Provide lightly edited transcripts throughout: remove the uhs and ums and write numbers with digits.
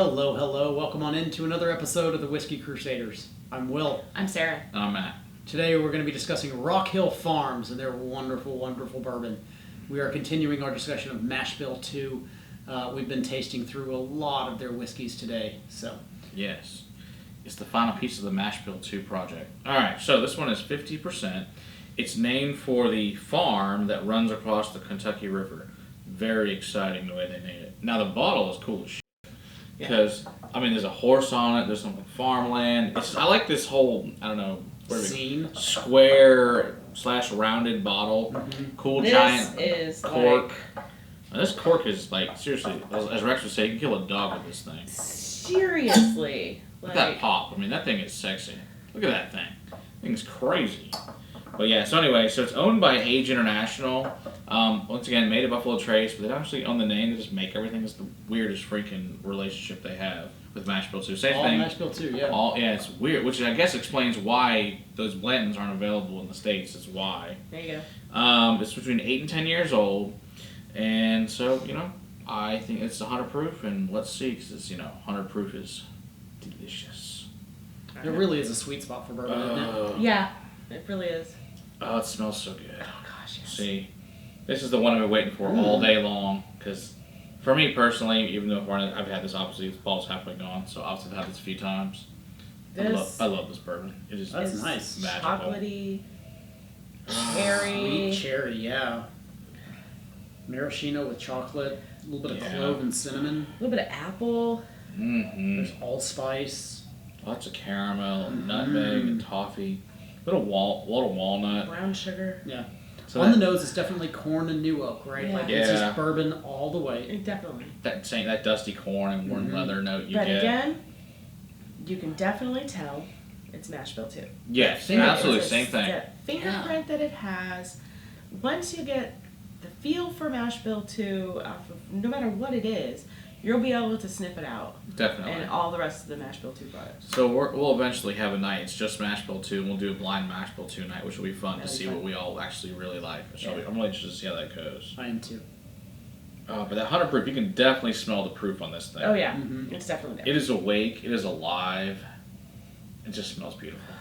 Hello, hello. Welcome on into another episode of the Whiskey Crusaders. I'm Will. I'm Sarah. And I'm Matt. Today we're going to be discussing Rock Hill Farms and their wonderful, wonderful bourbon. We are continuing our discussion of Mash Bill 2. We've been tasting through a lot of their whiskeys today, so... Yes. It's the final piece of the Mash Bill 2 project. Alright, so this one is 50%. It's named for the farm that runs across the Kentucky River. Very exciting the way they made it. Now the bottle is cool as shit. Because, I mean, there's a horse on it, there's some farmland. I like this whole, I don't know, scene. Square / rounded bottle. Mm-hmm. Cool this giant is cork. Now, this cork is like, seriously, as Rex would say, you can kill a dog with this thing. Seriously. Look at that pop. I mean, that thing is sexy. Look at that thing. That thing's crazy. But yeah, so anyway, so it's owned by Age International. Once again, made at Buffalo Trace, but they don't actually own the name. They just make everything. It's the weirdest freaking relationship they have with Mash Bill 2. Same thing. Mash Bill 2, yeah. Yeah, it's weird, which I guess explains why those Blantons aren't available in the States. It's why. There you go. It's between 8 and 10 years old. And so, I think it's 100 proof, and let's see, because it's, 100 proof is delicious. It really is a sweet spot for bourbon, isn't it? Yeah, it really is. Oh, it smells so good. Oh, gosh, yes. See, this is the one I've been waiting for all day long, because for me personally, even though I've had this, obviously, the bottle's halfway gone, so I've had this a few times. I love this bourbon. It is That's nice. magical. Chocolatey, cherry. Sweet cherry, yeah. Maraschino with chocolate, a little bit of clove and cinnamon. A little bit of apple. Mm-hmm. There's allspice. Lots of caramel and nutmeg and toffee. Little walnut. Brown sugar. Yeah. So on the nose, it's definitely corn and new oak, right? Yeah. Like it's just bourbon all the way. Definitely. That dusty corn and warm leather note you but get. again, you can definitely tell it's Mash Bill 2. Yes, Yeah, absolutely, It's same thing. The fingerprint that it has. Once you get the feel for Mash Bill 2, no matter what it is, you'll be able to sniff it out. Definitely. And all the rest of the Mash Bill 2 products. So we'll eventually have a night. It's just Mash Bill 2, and we'll do a blind Mash Bill 2 night, which will be fun to see what we all actually really like. I'm really interested to see how that goes. I am too. But that 100 proof, you can definitely smell the proof on this thing. Oh yeah, it's definitely there. It is awake. It is alive. It just smells beautiful.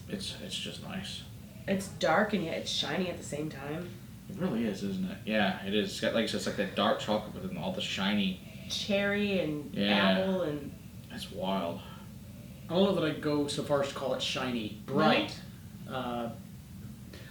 It's just nice. It's dark and yet it's shiny at the same time. It really is, isn't it? Yeah, it is. It's got, like you said, it's like that dark chocolate, but then all the shiny cherry and apple and... It's wild. I don't know that I'd go so far as to call it shiny. Bright. Yeah.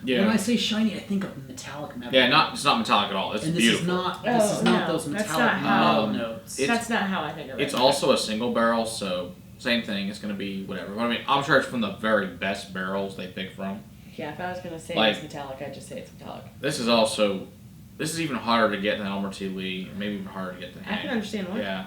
When I say shiny, I think of metallic metal. Yeah, it's not metallic at all. It's and this beautiful. This is not those that's metallic not how- metal notes. That's not how I think of it. It's also a single barrel, so same thing. It's going to be whatever. But I mean, I'm sure it's from the very best barrels they pick from. Yeah, if I was going to say it's metallic, I'd just say it's metallic. This is even harder to get than Elmer T. Lee, maybe even harder to get than I can understand why. Yeah.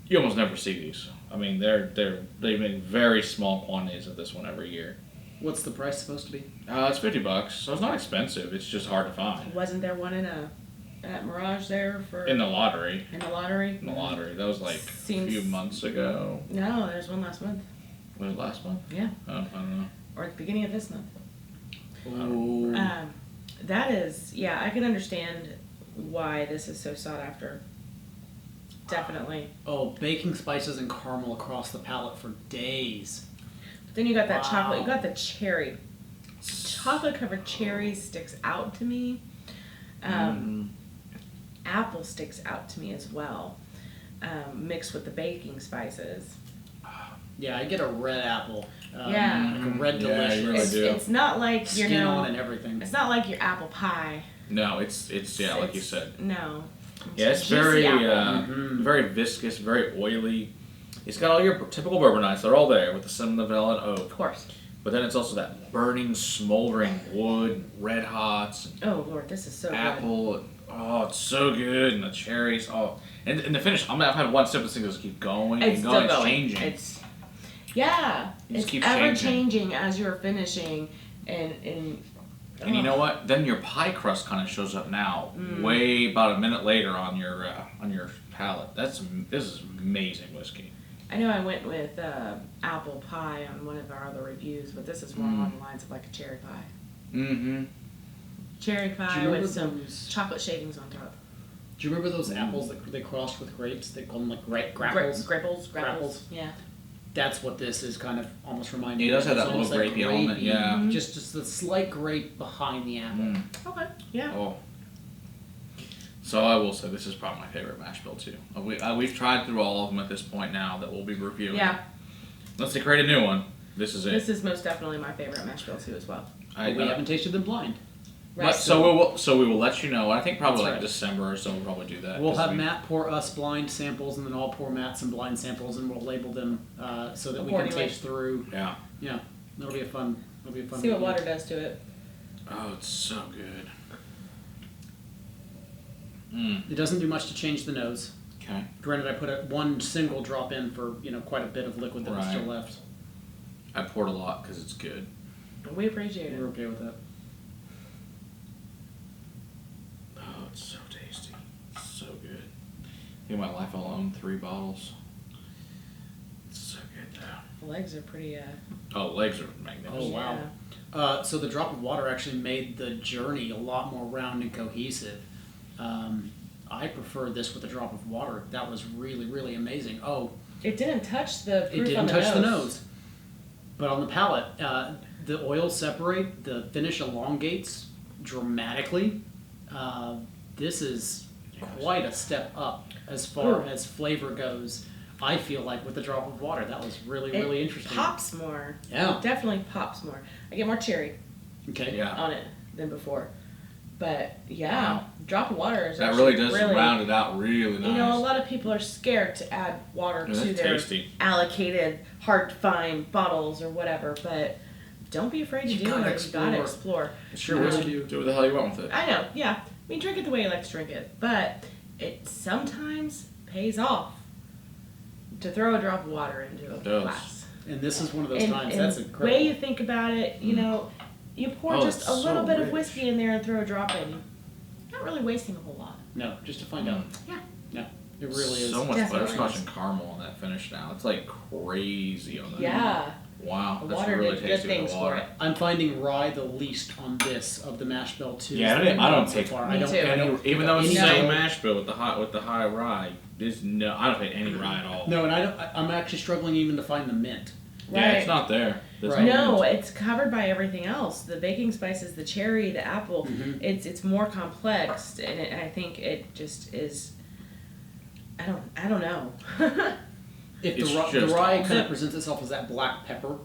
You almost never see these. I mean, they make very small quantities of this one every year. What's the price supposed to be? It's $50, so it's not expensive. It's just hard to find. Wasn't there one at Mirage there for... In the lottery. In the lottery? In the lottery. That was like a few months ago. No, there's one last month. Was it last month? Yeah. Oh, I don't know. Or at the beginning of this month. Ooh. That is, yeah, I can understand why this is so sought after. Definitely. Oh, baking spices and caramel across the palate for days. Then you got that chocolate. You got the cherry. Chocolate covered cherry sticks out to me. Apple sticks out to me as well, mixed with the baking spices. Yeah, I get a red apple. Yeah. Like a red delicious. you really do. It's not like Skin on and everything. It's not like your apple pie. No, it's like you said. No. Yeah, it's very very viscous, very oily. It's got all your typical bourbon notes. They're all there with the cinnamon, the vanilla, and oak. Of course. But then it's also that burning, smoldering wood, red hots. Oh Lord, this is so apple. good. Oh, it's so good, and the cherries. Oh, and the finish. I've had one sip. This thing just keep going and going. It's changing. It's ever changing as you're finishing, and you know what? Then your pie crust kind of shows up now, way about a minute later on your palate. This is amazing whiskey. I know I went with apple pie on one of our other reviews, but this is more along the lines of like a cherry pie. Mm-hmm. Cherry pie with some chocolate shavings on top. Do you remember those apples that they crossed with grapes? They call them like grapples. Grapples. Yeah. That's what this is kind of almost reminding me. It does have It's that little almost like grapey element, yeah. Just a slight grape behind the apple. Okay. Yeah. Oh. So I will say this is probably my favorite mash bill too. We've tried through all of them at this point now that we'll be reviewing. Yeah. Unless they create a new one, this is it. This is most definitely my favorite mash bill too, as well. But we haven't tasted them blind. Right. So we will let you know. I think probably That's like right. December or so we'll probably do that. We'll have Matt pour us blind samples, and then I'll pour Matt some blind samples, and we'll label them so that we can Accordingly. taste through. Yeah. Yeah, that'll be a fun. See what review. water does to it. Oh, it's so good. It doesn't do much to change the nose. Okay. Granted, I put one single drop in for quite a bit of liquid that was still Right. left. I poured a lot because it's good. We appreciate We're it. okay with that. Oh, it's so tasty. It's so good. In my life, I'll own 3 bottles. It's so good though. The legs are pretty. Oh, legs are magnificent. Oh, wow. So the drop of water actually made the journey a lot more round and cohesive. I prefer this with a drop of water. That was really, really amazing. Oh, It didn't touch the it proof didn't on the touch nose. the nose. But on the palate, the oils separate, the finish elongates dramatically. This is quite a step up as far as flavor goes. I feel like with the drop of water, that was really, really interesting. Pops more. Yeah. It definitely pops more. I get more cherry Okay. Yeah. on it than before. But yeah, Wow. drop of water is That actually really does round it out really nice. You know, a lot of people are scared to add water Yeah, to that's their tasty. allocated, hard to find bottles or whatever. But don't be afraid to You do gotta it. You gotta explore. Sure, Really whiskey. do. Do what the hell you want with it. I know, yeah. I mean, drink it the way you like to drink it, but it sometimes pays off to throw a drop of water into a does. glass. And this is one of those And, times. and That's the incredible. way you think about it, you know, you pour Oh, just it's a little so bit rich. of whiskey in there and throw a drop in. You're not really wasting a whole lot. No, just to find out. Yeah. No, it really is. So much Definitely. butterscotch and caramel on that finish now. It's like crazy on that. Yeah. Wow, The that's water really did good tasty with things the for water. it. I'm finding rye the least on this of the mash bill too. Yeah, I don't take- far. Me I don't. too. I don't Even though it's the any- same mash bill with the high rye, I don't take any rye at all. No, and I'm actually struggling even to find the mint. Yeah, Right. it's not there. There's Right. No, it's covered by everything else. The baking spices, the cherry, the apple. Mhm. It's more complex, and I think it just is. I don't know. If It's the just rye awesome. kind of presents itself as that black pepper,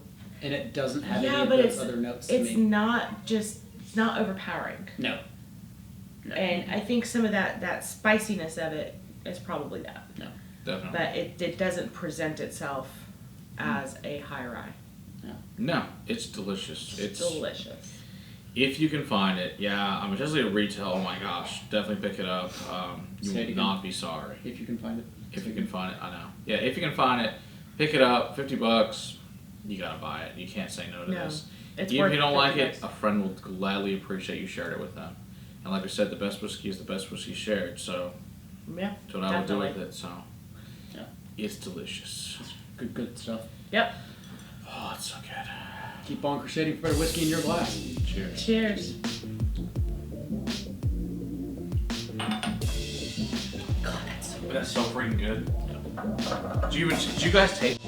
and it doesn't have Yeah, any of but those it's- other notes to it's me. not overpowering, No. No. and I think some of that spiciness of it is probably that. Definitely. But it doesn't present itself as a high rye. No, it's delicious. It's delicious. If you can find it, yeah. I mean, especially at retail. Oh my gosh, definitely pick it up. You Say it will again. not be sorry If you can find it. if you can find it. I know. Yeah, if you can find it, pick it up. $50. You gotta buy it. You can't say no to No, this. it's Even worth if you don't like it, $50. a friend will gladly appreciate you shared it with them. And like I said, the best whiskey is the best whiskey shared. So Yeah. that's what I would do with Definitely. it. So Yeah. it's delicious. Good stuff. Yep. Oh, it's so good. Keep on crusading for better whiskey in your glass. Cheers. Cheers. That's so freaking good. Did you guys taste?